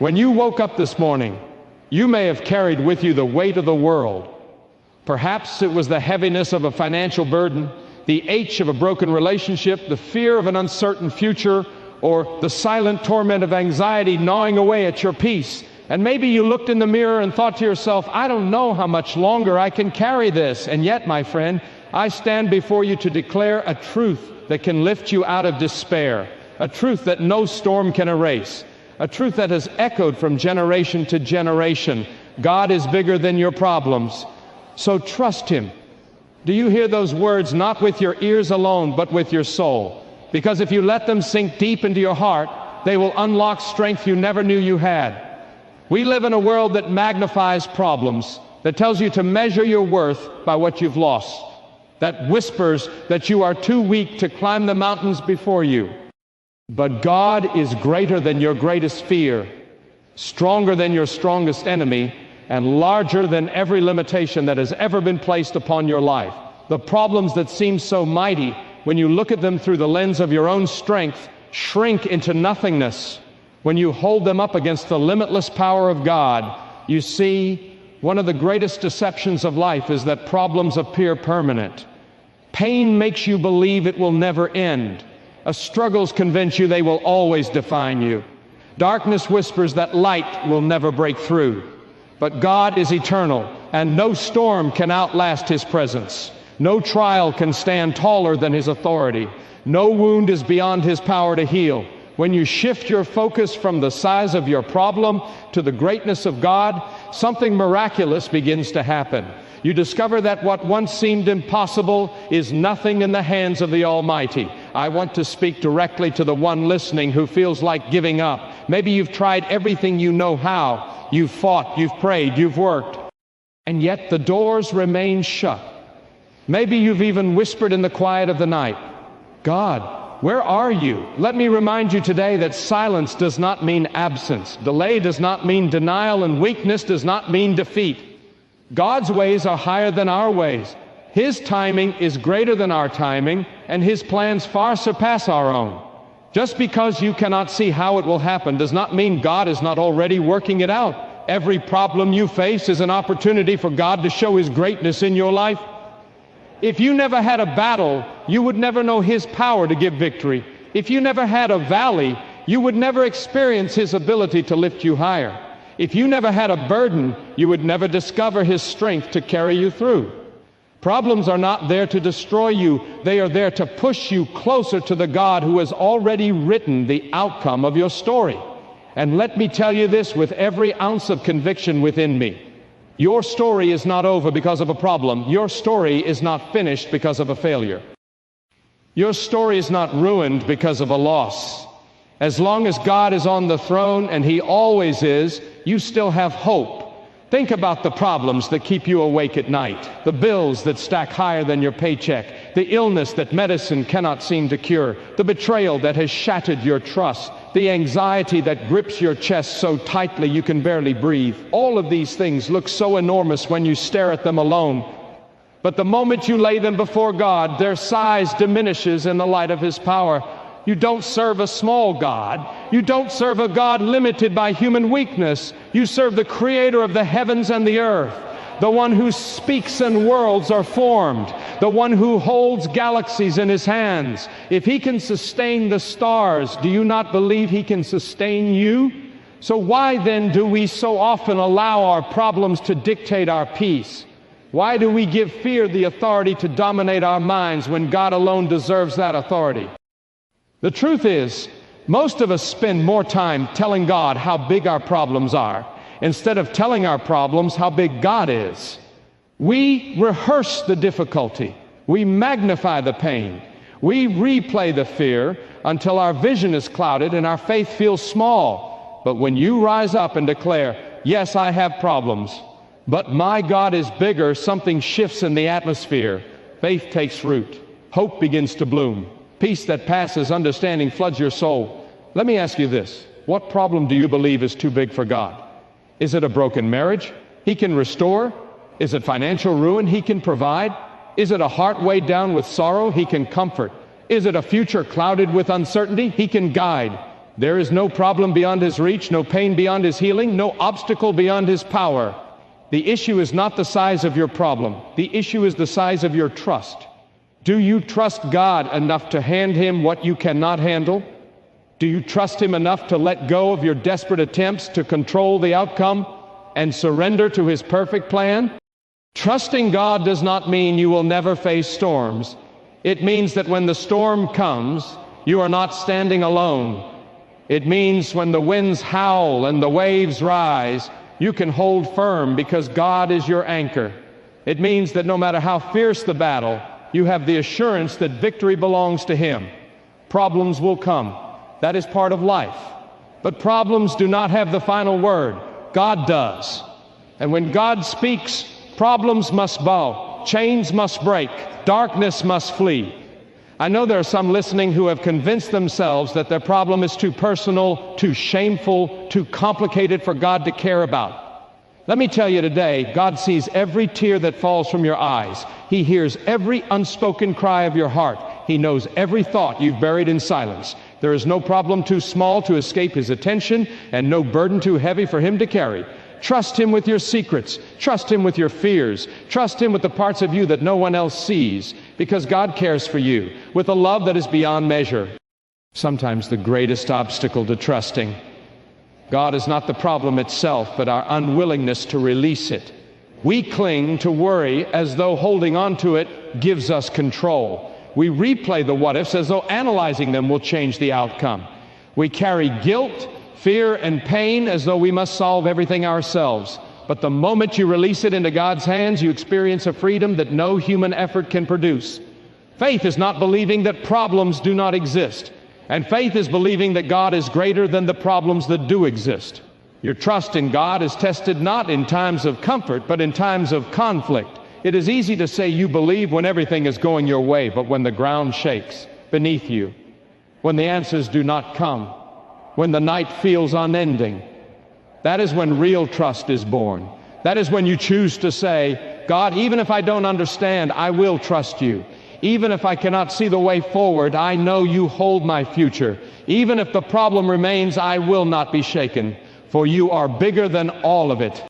When you woke up this morning, you may have carried with you the weight of the world. Perhaps it was the heaviness of a financial burden, the ache of a broken relationship, the fear of an uncertain future, or the silent torment of anxiety gnawing away at your peace. And maybe you looked in the mirror and thought to yourself, I don't know how much longer I can carry this. And yet, my friend, I stand before you to declare a truth that can lift you out of despair, a truth that no storm can erase, a truth that has echoed from generation to generation. God is bigger than your problems, so trust Him. Do you hear those words, not with your ears alone, but with your soul? Because if you let them sink deep into your heart, they will unlock strength you never knew you had. We live in a world that magnifies problems, that tells you to measure your worth by what you've lost, that whispers that you are too weak to climb the mountains before you. But God is greater than your greatest fear, stronger than your strongest enemy, and larger than every limitation that has ever been placed upon your life. The problems that seem so mighty, when you look at them through the lens of your own strength, shrink into nothingness. When you hold them up against the limitless power of God, you see, one of the greatest deceptions of life is that problems appear permanent. Pain makes you believe it will never end. Struggles convince you they will always define you. Darkness whispers that light will never break through. But God is eternal, and no storm can outlast His presence. No trial can stand taller than His authority. No wound is beyond His power to heal. When you shift your focus from the size of your problem to the greatness of God, something miraculous begins to happen. You discover that what once seemed impossible is nothing in the hands of the Almighty. I want to speak directly to the one listening who feels like giving up. Maybe you've tried everything you know how. You've fought, you've prayed, you've worked, and yet the doors remain shut. Maybe you've even whispered in the quiet of the night, God, where are you? Let me remind you today that silence does not mean absence. Delay does not mean denial, and weakness does not mean defeat. God's ways are higher than our ways. His timing is greater than our timing, and His plans far surpass our own. Just because you cannot see how it will happen does not mean God is not already working it out. Every problem you face is an opportunity for God to show His greatness in your life. If you never had a battle, you would never know His power to give victory. If you never had a valley, you would never experience His ability to lift you higher. If you never had a burden, you would never discover His strength to carry you through. Problems are not there to destroy you. They are there to push you closer to the God who has already written the outcome of your story. And let me tell you this with every ounce of conviction within me. Your story is not over because of a problem. Your story is not finished because of a failure. Your story is not ruined because of a loss. As long as God is on the throne, and He always is, you still have hope. Think about the problems that keep you awake at night, the bills that stack higher than your paycheck, the illness that medicine cannot seem to cure, the betrayal that has shattered your trust, the anxiety that grips your chest so tightly you can barely breathe. All of these things look so enormous when you stare at them alone. But the moment you lay them before God, their size diminishes in the light of His power. You don't serve a small God. You don't serve a God limited by human weakness. You serve the Creator of the heavens and the earth, the one who speaks and worlds are formed, the one who holds galaxies in His hands. If He can sustain the stars, do you not believe He can sustain you? So why then do we so often allow our problems to dictate our peace? Why do we give fear the authority to dominate our minds when God alone deserves that authority? The truth is, most of us spend more time telling God how big our problems are instead of telling our problems how big God is. We rehearse the difficulty. We magnify the pain. We replay the fear until our vision is clouded and our faith feels small. But when you rise up and declare, yes, I have problems, but my God is bigger, something shifts in the atmosphere. Faith takes root. Hope begins to bloom. Peace that passes understanding floods your soul. Let me ask you this. What problem do you believe is too big for God? Is it a broken marriage? He can restore. Is it financial ruin? He can provide. Is it a heart weighed down with sorrow? He can comfort. Is it a future clouded with uncertainty? He can guide. There is no problem beyond His reach, no pain beyond His healing, no obstacle beyond His power. The issue is not the size of your problem. The issue is the size of your trust. Do you trust God enough to hand Him what you cannot handle? Do you trust Him enough to let go of your desperate attempts to control the outcome and surrender to His perfect plan? Trusting God does not mean you will never face storms. It means that when the storm comes, you are not standing alone. It means when the winds howl and the waves rise, you can hold firm because God is your anchor. It means that no matter how fierce the battle, you have the assurance that victory belongs to Him. Problems will come. That is part of life. But problems do not have the final word. God does. And when God speaks, problems must bow, chains must break, darkness must flee. I know there are some listening who have convinced themselves that their problem is too personal, too shameful, too complicated for God to care about. Let me tell you today, God sees every tear that falls from your eyes. He hears every unspoken cry of your heart. He knows every thought you've buried in silence. There is no problem too small to escape His attention and no burden too heavy for Him to carry. Trust Him with your secrets. Trust Him with your fears. Trust Him with the parts of you that no one else sees, because God cares for you with a love that is beyond measure. Sometimes the greatest obstacle to trusting God is not the problem itself, but our unwillingness to release it. We cling to worry as though holding on to it gives us control. We replay the what-ifs as though analyzing them will change the outcome. We carry guilt, fear, and pain as though we must solve everything ourselves. But the moment you release it into God's hands, you experience a freedom that no human effort can produce. Faith is not believing that problems do not exist. And faith is believing that God is greater than the problems that do exist. Your trust in God is tested not in times of comfort, but in times of conflict. It is easy to say you believe when everything is going your way, but when the ground shakes beneath you, when the answers do not come, when the night feels unending, that is when real trust is born. That is when you choose to say, God, even if I don't understand, I will trust you. Even if I cannot see the way forward, I know you hold my future. Even if the problem remains, I will not be shaken, for you are bigger than all of it.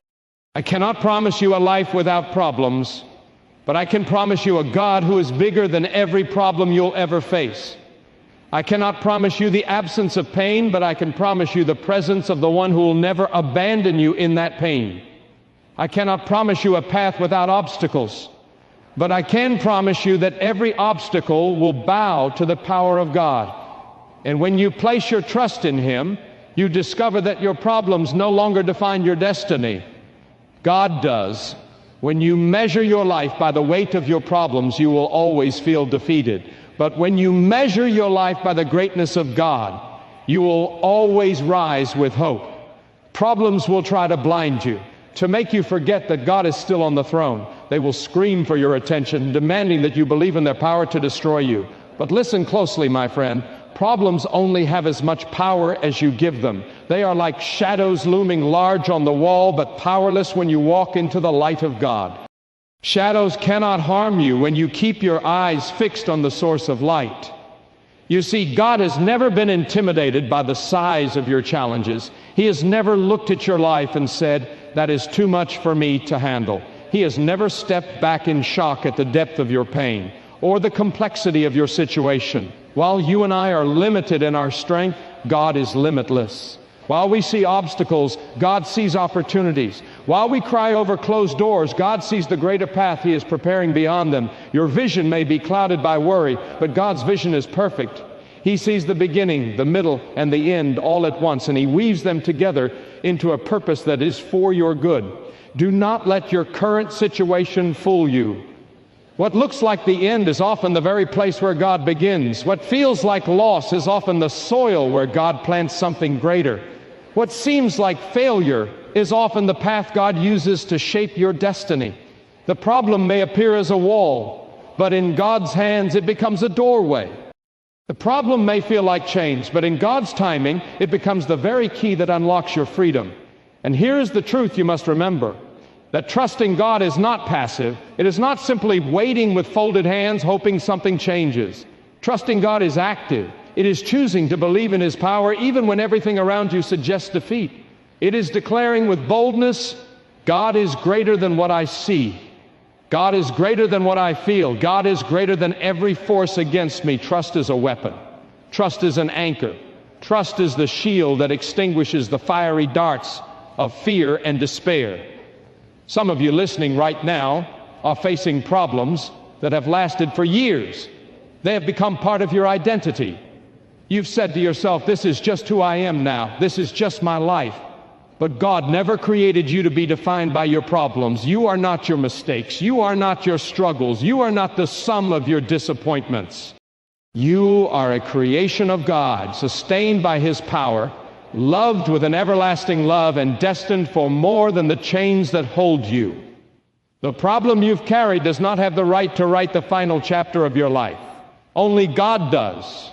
I cannot promise you a life without problems, but I can promise you a God who is bigger than every problem you'll ever face. I cannot promise you the absence of pain, but I can promise you the presence of the one who will never abandon you in that pain. I cannot promise you a path without obstacles, but I can promise you that every obstacle will bow to the power of God. And when you place your trust in Him, you discover that your problems no longer define your destiny. God does. When you measure your life by the weight of your problems, you will always feel defeated. But when you measure your life by the greatness of God, you will always rise with hope. Problems will try to blind you, to make you forget that God is still on the throne. They will scream for your attention, demanding that you believe in their power to destroy you. But listen closely, my friend. Problems only have as much power as you give them. They are like shadows looming large on the wall, but powerless when you walk into the light of God. Shadows cannot harm you when you keep your eyes fixed on the source of light. You see, God has never been intimidated by the size of your challenges. He has never looked at your life and said, that is too much for me to handle. He has never stepped back in shock at the depth of your pain or the complexity of your situation. While you and I are limited in our strength, God is limitless. While we see obstacles, God sees opportunities. While we cry over closed doors, God sees the greater path He is preparing beyond them. Your vision may be clouded by worry, but God's vision is perfect. He sees the beginning, the middle, and the end all at once, and He weaves them together into a purpose that is for your good. Do not let your current situation fool you. What looks like the end is often the very place where God begins. What feels like loss is often the soil where God plants something greater. What seems like failure is often the path God uses to shape your destiny. The problem may appear as a wall, but in God's hands it becomes a doorway. The problem may feel like chains, but in God's timing it becomes the very key that unlocks your freedom. And here is the truth you must remember, that trusting God is not passive. It is not simply waiting with folded hands hoping something changes. Trusting God is active. It is choosing to believe in His power even when everything around you suggests defeat. It is declaring with boldness, God is greater than what I see. God is greater than what I feel. God is greater than every force against me. Trust is a weapon. Trust is an anchor. Trust is the shield that extinguishes the fiery darts of fear and despair. Some of you listening right now are facing problems that have lasted for years. They have become part of your identity. You've said to yourself, this is just who I am now. This is just my life. But God never created you to be defined by your problems. You are not your mistakes. You are not your struggles. You are not the sum of your disappointments. You are a creation of God, sustained by His power, loved with an everlasting love, and destined for more than the chains that hold you. The problem you've carried does not have the right to write the final chapter of your life. Only God does.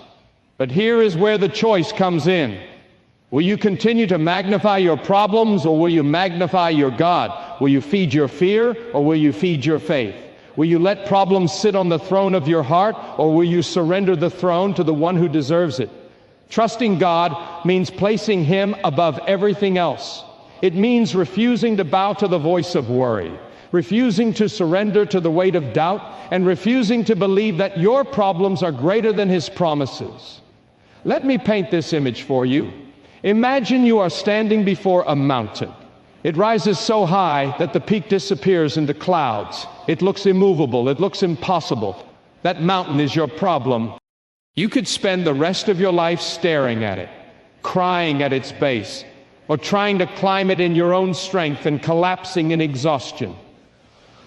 But here is where the choice comes in. Will you continue to magnify your problems, or will you magnify your God? Will you feed your fear, or will you feed your faith? Will you let problems sit on the throne of your heart, or will you surrender the throne to the one who deserves it? Trusting God means placing Him above everything else. It means refusing to bow to the voice of worry, refusing to surrender to the weight of doubt, and refusing to believe that your problems are greater than His promises. Let me paint this image for you. Imagine you are standing before a mountain. It rises so high that the peak disappears into clouds. It looks immovable. It looks impossible. That mountain is your problem. You could spend the rest of your life staring at it, crying at its base, or trying to climb it in your own strength and collapsing in exhaustion.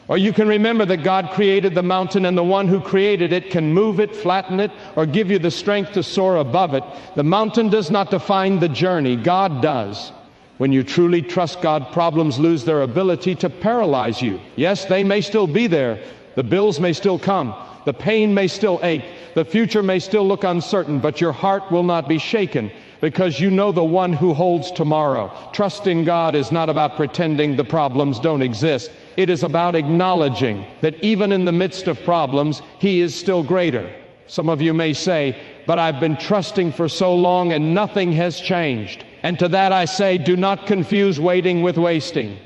Or you can remember that God created the mountain, and the one who created it can move it, flatten it, or give you the strength to soar above it. The mountain does not define the journey. God does. When you truly trust God, problems lose their ability to paralyze you. Yes, they may still be there. The bills may still come. The pain may still ache. The future may still look uncertain, but your heart will not be shaken because you know the one who holds tomorrow. Trusting God is not about pretending the problems don't exist. It is about acknowledging that even in the midst of problems, He is still greater. Some of you may say, but I've been trusting for so long and nothing has changed. And to that I say, do not confuse waiting with wasting.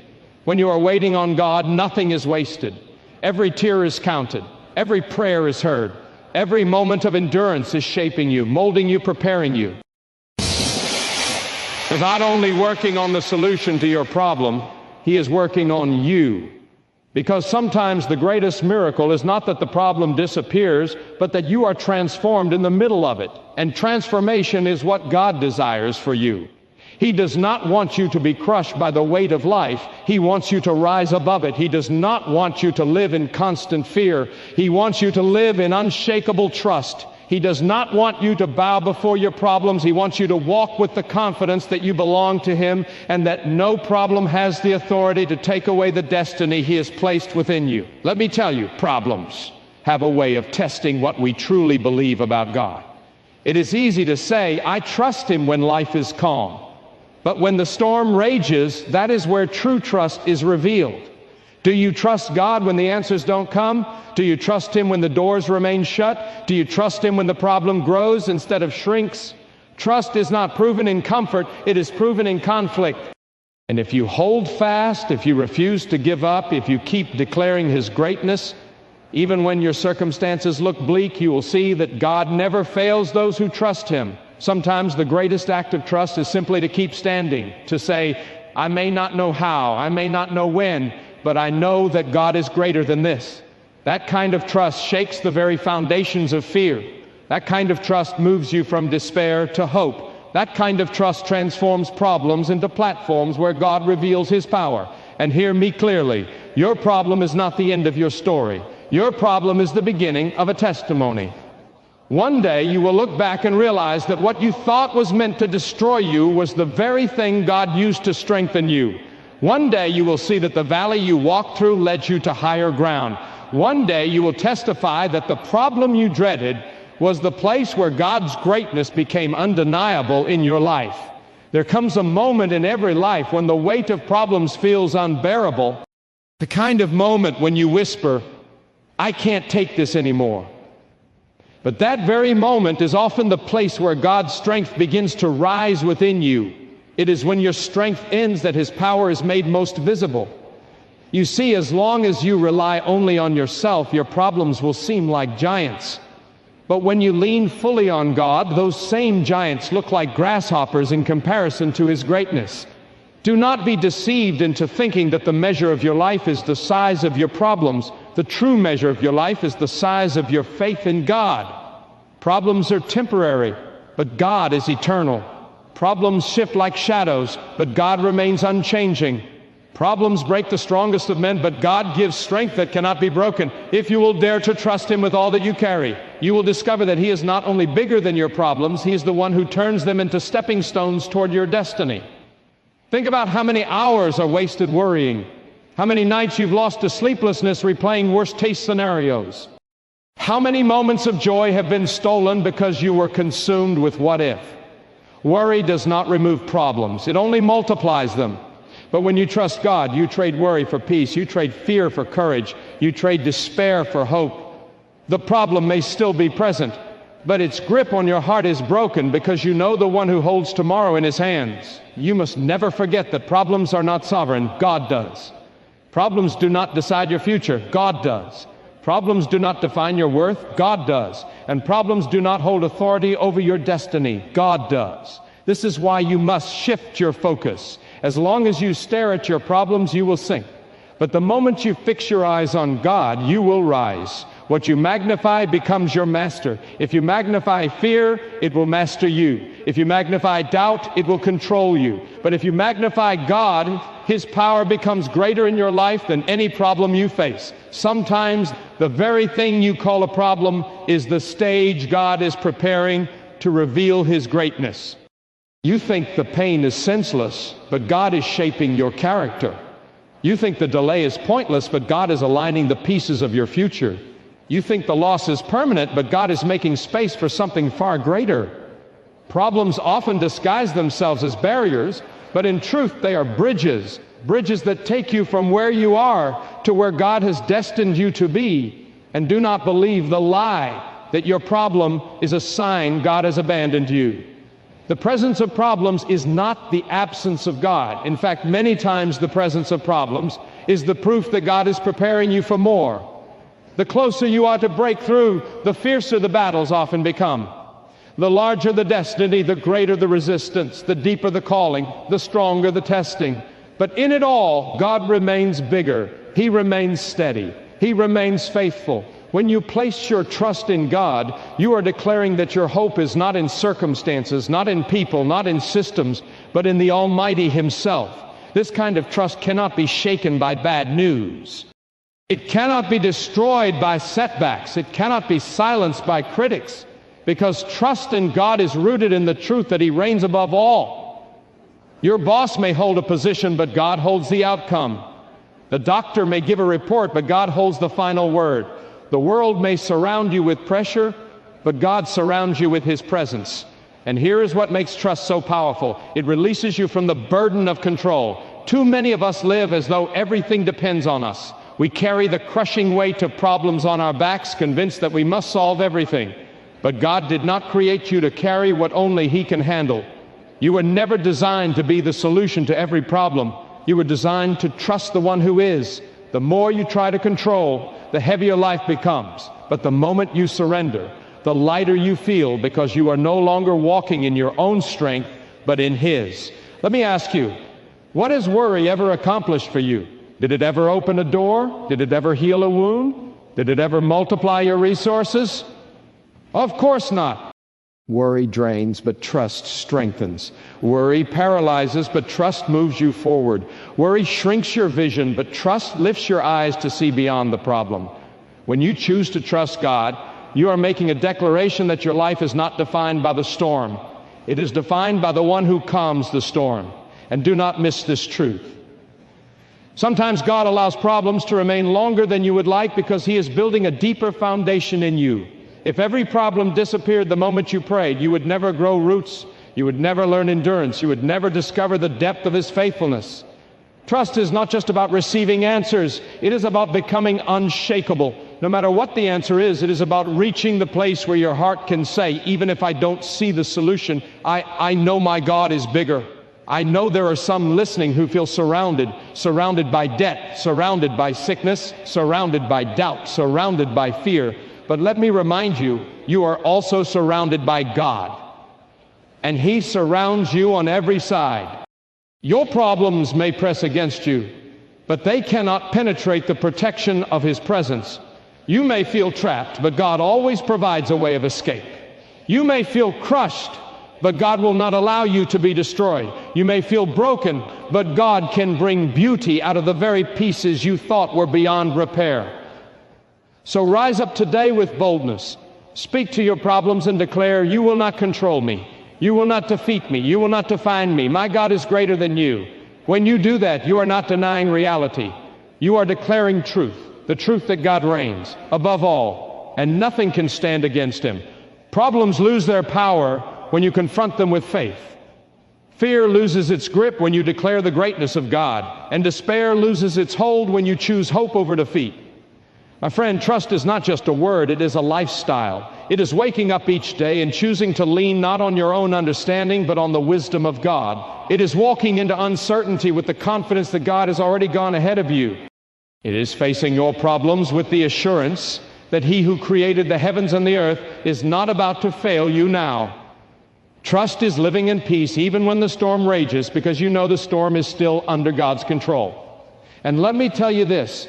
When you are waiting on God, nothing is wasted. Every tear is counted. Every prayer is heard. Every moment of endurance is shaping you, molding you, preparing you. He's not only working on the solution to your problem, He is working on you. Because sometimes the greatest miracle is not that the problem disappears, but that you are transformed in the middle of it. And transformation is what God desires for you. He does not want you to be crushed by the weight of life. He wants you to rise above it. He does not want you to live in constant fear. He wants you to live in unshakable trust. He does not want you to bow before your problems. He wants you to walk with the confidence that you belong to Him and that no problem has the authority to take away the destiny He has placed within you. Let me tell you, problems have a way of testing what we truly believe about God. It is easy to say, I trust Him when life is calm. But when the storm rages, that is where true trust is revealed. Do you trust God when the answers don't come? Do you trust Him when the doors remain shut? Do you trust Him when the problem grows instead of shrinks? Trust is not proven in comfort, it is proven in conflict. And if you hold fast, if you refuse to give up, if you keep declaring His greatness, even when your circumstances look bleak, you will see that God never fails those who trust Him. Sometimes the greatest act of trust is simply to keep standing, to say, I may not know how, I may not know when, but I know that God is greater than this. That kind of trust shakes the very foundations of fear. That kind of trust moves you from despair to hope. That kind of trust transforms problems into platforms where God reveals His power. And hear me clearly, your problem is not the end of your story. Your problem is the beginning of a testimony. One day you will look back and realize that what you thought was meant to destroy you was the very thing God used to strengthen you. One day you will see that the valley you walked through led you to higher ground. One day you will testify that the problem you dreaded was the place where God's greatness became undeniable in your life. There comes a moment in every life when the weight of problems feels unbearable, the kind of moment when you whisper, I can't take this anymore. But that very moment is often the place where God's strength begins to rise within you. It is when your strength ends that His power is made most visible. You see, as long as you rely only on yourself, your problems will seem like giants. But when you lean fully on God, those same giants look like grasshoppers in comparison to His greatness. Do not be deceived into thinking that the measure of your life is the size of your problems. The true measure of your life is the size of your faith in God. Problems are temporary, but God is eternal. Problems shift like shadows, but God remains unchanging. Problems break the strongest of men, but God gives strength that cannot be broken. If you will dare to trust Him with all that you carry, you will discover that He is not only bigger than your problems, He is the one who turns them into stepping stones toward your destiny. Think about how many hours are wasted worrying, how many nights you've lost to sleeplessness replaying worst-case scenarios. How many moments of joy have been stolen because you were consumed with what if? Worry does not remove problems, it only multiplies them. But when you trust God, you trade worry for peace, you trade fear for courage, you trade despair for hope. The problem may still be present, but its grip on your heart is broken because you know the one who holds tomorrow in His hands. You must never forget that problems are not sovereign, God does. Problems do not decide your future, God does. Problems do not define your worth, God does. And problems do not hold authority over your destiny, God does. This is why you must shift your focus. As long as you stare at your problems, you will sink. But the moment you fix your eyes on God, you will rise. What you magnify becomes your master. If you magnify fear, it will master you. If you magnify doubt, it will control you. But if you magnify God, His power becomes greater in your life than any problem you face. Sometimes the very thing you call a problem is the stage God is preparing to reveal His greatness. You think the pain is senseless, but God is shaping your character. You think the delay is pointless, but God is aligning the pieces of your future. You think the loss is permanent, but God is making space for something far greater. Problems often disguise themselves as barriers, but in truth they are bridges that take you from where you are to where God has destined you to be. And do not believe the lie that your problem is a sign God has abandoned you. The presence of problems is not the absence of God. In fact, many times the presence of problems is the proof that God is preparing you for more. The closer you are to break through, the fiercer the battles often become. The larger the destiny, the greater the resistance, the deeper the calling, the stronger the testing. But in it all, God remains bigger. He remains steady. He remains faithful. When you place your trust in God, you are declaring that your hope is not in circumstances, not in people, not in systems, but in the Almighty Himself. This kind of trust cannot be shaken by bad news. It cannot be destroyed by setbacks. It cannot be silenced by critics, because trust in God is rooted in the truth that He reigns above all. Your boss may hold a position, but God holds the outcome. The doctor may give a report, but God holds the final word. The world may surround you with pressure, but God surrounds you with His presence. And here is what makes trust so powerful. It releases you from the burden of control. Too many of us live as though everything depends on us. We carry the crushing weight of problems on our backs, convinced that we must solve everything. But God did not create you to carry what only He can handle. You were never designed to be the solution to every problem. You were designed to trust the one who is. The more you try to control, the heavier life becomes. But the moment you surrender, the lighter you feel, because you are no longer walking in your own strength, but in His. Let me ask you, what has worry ever accomplished for you? Did it ever open a door? Did it ever heal a wound? Did it ever multiply your resources? Of course not. Worry drains, but trust strengthens. Worry paralyzes, but trust moves you forward. Worry shrinks your vision, but trust lifts your eyes to see beyond the problem. When you choose to trust God, you are making a declaration that your life is not defined by the storm. It is defined by the one who calms the storm. And do not miss this truth. Sometimes God allows problems to remain longer than you would like because He is building a deeper foundation in you. If every problem disappeared the moment you prayed, you would never grow roots, you would never learn endurance, you would never discover the depth of His faithfulness. Trust is not just about receiving answers, it is about becoming unshakable. No matter what the answer is, it is about reaching the place where your heart can say, even if I don't see the solution, I know my God is bigger. I know there are some listening who feel surrounded by debt, surrounded by sickness, surrounded by doubt, surrounded by fear. But let me remind you, you are also surrounded by God. And He surrounds you on every side. Your problems may press against you, but they cannot penetrate the protection of His presence. You may feel trapped, but God always provides a way of escape. You may feel crushed, but God will not allow you to be destroyed. You may feel broken, but God can bring beauty out of the very pieces you thought were beyond repair. So rise up today with boldness. Speak to your problems and declare, you will not control me. You will not defeat me. You will not define me. My God is greater than you. When you do that, you are not denying reality. You are declaring truth, the truth that God reigns above all, and nothing can stand against Him. Problems lose their power when you confront them with faith. Fear loses its grip when you declare the greatness of God, and despair loses its hold when you choose hope over defeat. My friend, trust is not just a word, it is a lifestyle. It is waking up each day and choosing to lean not on your own understanding, but on the wisdom of God. It is walking into uncertainty with the confidence that God has already gone ahead of you. It is facing your problems with the assurance that He who created the heavens and the earth is not about to fail you now. Trust is living in peace even when the storm rages, because you know the storm is still under God's control. And let me tell you this,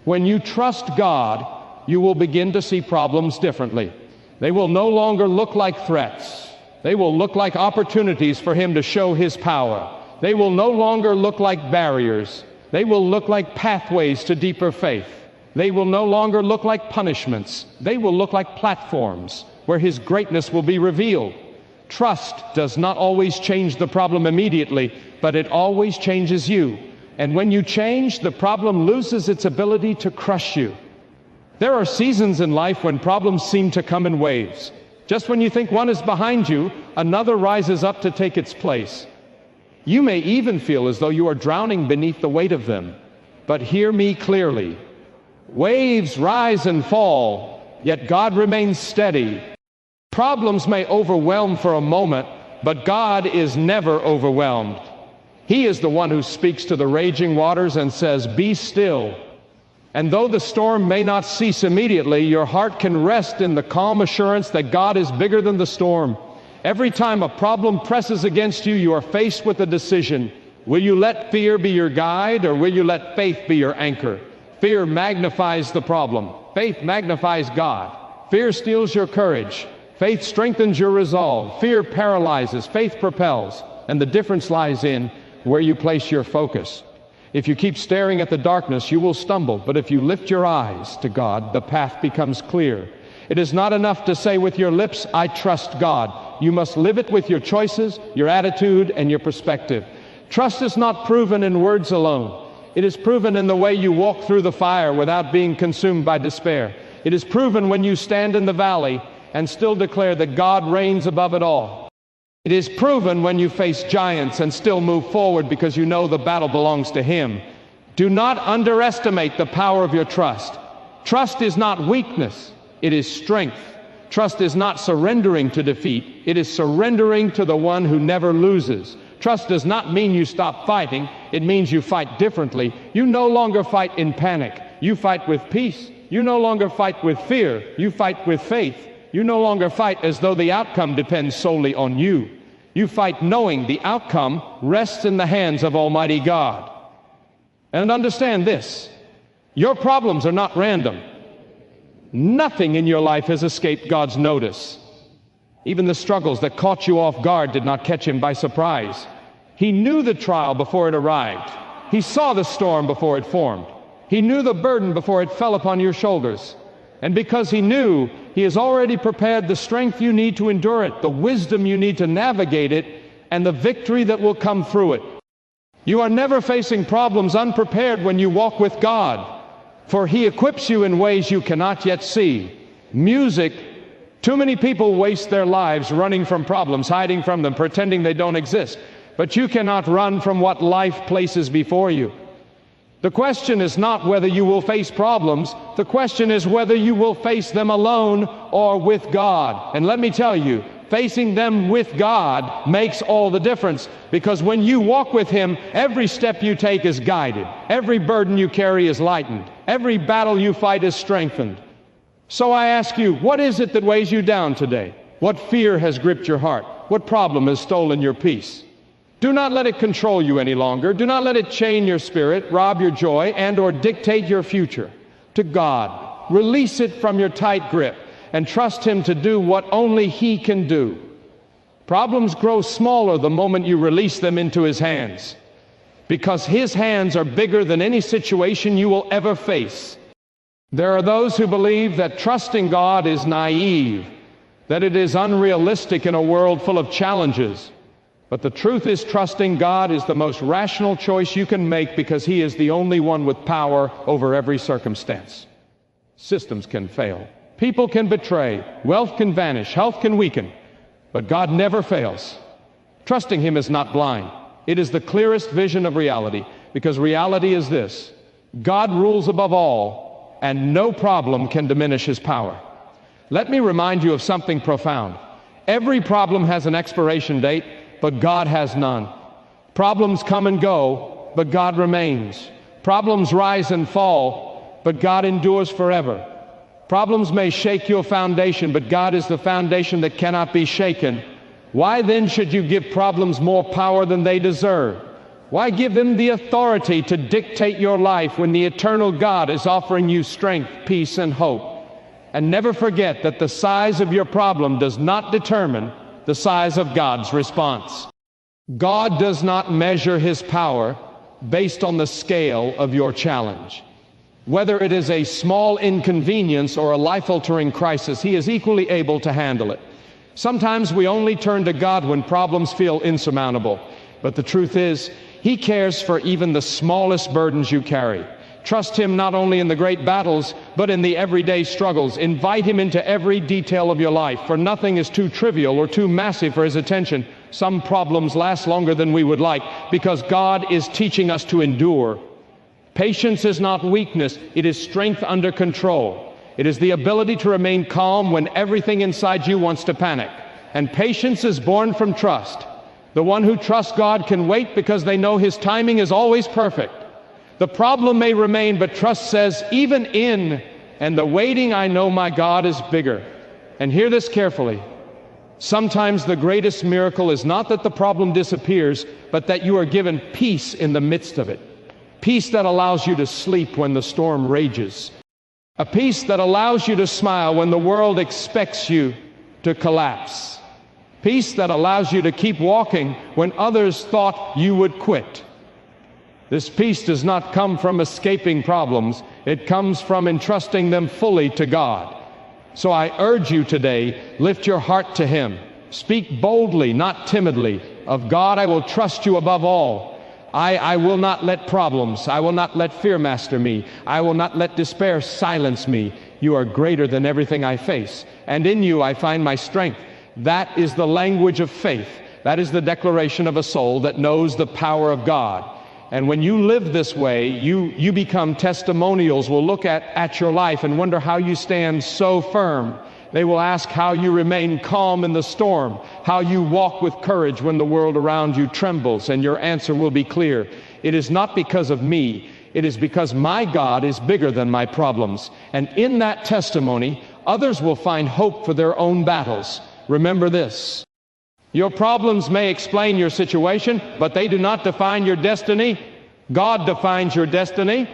when you trust God, you will begin to see problems differently. They will no longer look like threats. They will look like opportunities for Him to show His power. They will no longer look like barriers. They will look like pathways to deeper faith. They will no longer look like punishments. They will look like platforms where His greatness will be revealed. Trust does not always change the problem immediately, but it always changes you. And when you change, the problem loses its ability to crush you. There are seasons in life when problems seem to come in waves. Just when you think one is behind you, another rises up to take its place. You may even feel as though you are drowning beneath the weight of them. But hear me clearly. Waves rise and fall, yet God remains steady. Problems may overwhelm for a moment, but God is never overwhelmed. He is the one who speaks to the raging waters and says, "Be still." And though the storm may not cease immediately, your heart can rest in the calm assurance that God is bigger than the storm. Every time a problem presses against you, you are faced with a decision. Will you let fear be your guide, or will you let faith be your anchor? Fear magnifies the problem. Faith magnifies God. Fear steals your courage. Faith strengthens your resolve. Fear paralyzes. Faith propels. And the difference lies in where you place your focus. If you keep staring at the darkness, you will stumble. But if you lift your eyes to God, the path becomes clear. It is not enough to say with your lips, "I trust God." You must live it with your choices, your attitude, and your perspective. Trust is not proven in words alone. It is proven in the way you walk through the fire without being consumed by despair. It is proven when you stand in the valley and still declare that God reigns above it all. It is proven when you face giants and still move forward because you know the battle belongs to Him. Do not underestimate the power of your trust. Trust is not weakness, it is strength. Trust is not surrendering to defeat, it is surrendering to the one who never loses. Trust does not mean you stop fighting, it means you fight differently. You no longer fight in panic, you fight with peace. You no longer fight with fear, you fight with faith. You no longer fight as though the outcome depends solely on you. You fight knowing the outcome rests in the hands of Almighty God. And understand this, your problems are not random. Nothing in your life has escaped God's notice. Even the struggles that caught you off guard did not catch Him by surprise. He knew the trial before it arrived. He saw the storm before it formed. He knew the burden before it fell upon your shoulders. And because He knew, He has already prepared the strength you need to endure it, the wisdom you need to navigate it, and the victory that will come through it. You are never facing problems unprepared when you walk with God, for He equips you in ways you cannot yet see. Music, too many people waste their lives running from problems, hiding from them, pretending they don't exist. But you cannot run from what life places before you. The question is not whether you will face problems. The question is whether you will face them alone or with God. And let me tell you, facing them with God makes all the difference, because when you walk with Him, every step you take is guided. Every burden you carry is lightened. Every battle you fight is strengthened. So I ask you, what is it that weighs you down today? What fear has gripped your heart? What problem has stolen your peace? Do not let it control you any longer. Do not let it chain your spirit, rob your joy, and/or dictate your future. To God, release it from your tight grip and trust Him to do what only He can do. Problems grow smaller the moment you release them into His hands, because His hands are bigger than any situation you will ever face. There are those who believe that trusting God is naive, that it is unrealistic in a world full of challenges. But the truth is, trusting God is the most rational choice you can make, because He is the only one with power over every circumstance. Systems can fail. People can betray. Wealth can vanish. Health can weaken. But God never fails. Trusting Him is not blind. It is the clearest vision of reality, because reality is this: God rules above all, and no problem can diminish His power. Let me remind you of something profound. Every problem has an expiration date, but God has none. Problems come and go, but God remains. Problems rise and fall, but God endures forever. Problems may shake your foundation, but God is the foundation that cannot be shaken. Why then should you give problems more power than they deserve? Why give them the authority to dictate your life when the eternal God is offering you strength, peace, and hope? And never forget that the size of your problem does not determine the size of God's response. God does not measure His power based on the scale of your challenge. Whether it is a small inconvenience or a life-altering crisis, He is equally able to handle it. Sometimes we only turn to God when problems feel insurmountable. But the truth is, He cares for even the smallest burdens you carry. Trust Him not only in the great battles, but in the everyday struggles. Invite Him into every detail of your life, for nothing is too trivial or too massive for His attention. Some problems last longer than we would like, because God is teaching us to endure. Patience is not weakness, it is strength under control. It is the ability to remain calm when everything inside you wants to panic. And patience is born from trust. The one who trusts God can wait because they know His timing is always perfect. The problem may remain, but trust says, even in and the waiting, I know my God is bigger. And hear this carefully. Sometimes the greatest miracle is not that the problem disappears, but that you are given peace in the midst of it. Peace that allows you to sleep when the storm rages. A peace that allows you to smile when the world expects you to collapse. Peace that allows you to keep walking when others thought you would quit. This peace does not come from escaping problems. It comes from entrusting them fully to God. So I urge you today, lift your heart to Him. Speak boldly, not timidly. Of God, I will trust you above all. I will not let problems, I will not let fear master me. I will not let despair silence me. You are greater than everything I face, and in you I find my strength. That is the language of faith. That is the declaration of a soul that knows the power of God. And when you live this way, you become testimonials. Will look at your life and wonder how you stand so firm. They will ask how you remain calm in the storm, how you walk with courage when the world around you trembles, and your answer will be clear. It is not because of me. It is because my God is bigger than my problems. And in that testimony, others will find hope for their own battles. Remember this. Your problems may explain your situation, but they do not define your destiny. God defines your destiny.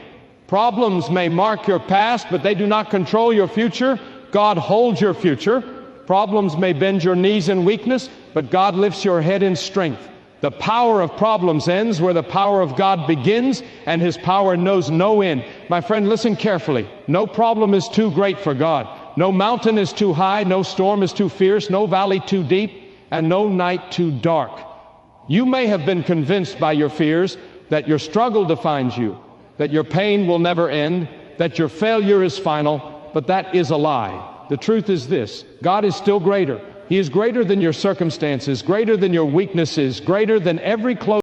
Problems may mark your past, but they do not control your future. God holds your future. Problems may bend your knees in weakness, but God lifts your head in strength. The power of problems ends where the power of God begins, and His power knows no end. My friend, listen carefully. No problem is too great for God. No mountain is too high, no storm is too fierce, no valley too deep, and no night too dark. You may have been convinced by your fears that your struggle defines you, that your pain will never end, that your failure is final, but that is a lie. The truth is this: God is still greater. He is greater than your circumstances, greater than your weaknesses, greater than every close